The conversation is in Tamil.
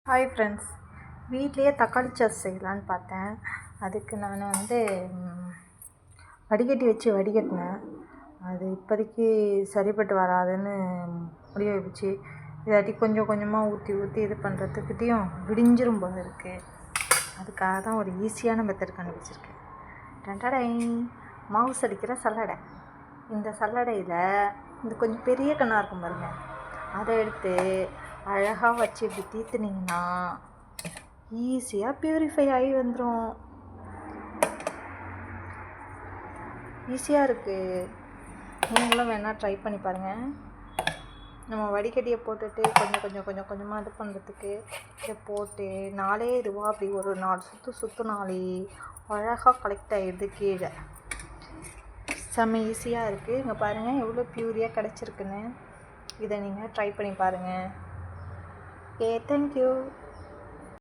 ஹாய் ஃப்ரெண்ட்ஸ், வீட்லேயே தக்காளி சாஸ் செய்யலான்னு பார்த்தேன். அதுக்கு நான் வடிகட்டி வச்சு வடிகட்டினேன். அது இப்போதைக்கு சரிப்பட்டு வராதுன்னு முடிவாகிடுச்சு. இதாட்டி கொஞ்சம் கொஞ்சமாக ஊற்றி இது பண்ணுறதுக்கிட்டையும் விடிஞ்சிரும் போல இருக்குது. அதுக்காக தான் ஒரு ஈஸியான மெத்தட் கண்டுபிடிச்சிருக்கேன். ரெண்டடை மவுஸ் அடிக்கிற சல்லடை. இந்த சல்லடையில் இந்த கொஞ்சம் பெரிய கண்ணாக இருக்கும் பாருங்க, அதை எடுத்து அழகாக வச்சு இப்படி தீத்துனீங்கன்னா ஈஸியாக ப்யூரிஃபை ஆகி வந்துடும். ஈஸியாக இருக்குது. நீங்களும் வேணால் ட்ரை பண்ணி பாருங்கள். நம்ம வடிகட்டியை போட்டுட்டு கொஞ்சமாக இது பண்ணுறதுக்கு இதை போட்டு இதுவாக அப்படி ஒரு 4 சுற்றுனாலே அழகாக கலெக்ட் ஆகிடுது கீழே. செம்ம ஈஸியாக இருக்குது. இங்கே பாருங்கள் எவ்வளோ ப்யூரியாக கிடச்சிருக்குன்னு. இதை நீங்கள் ட்ரை பண்ணி பாருங்கள். Okay, thank you.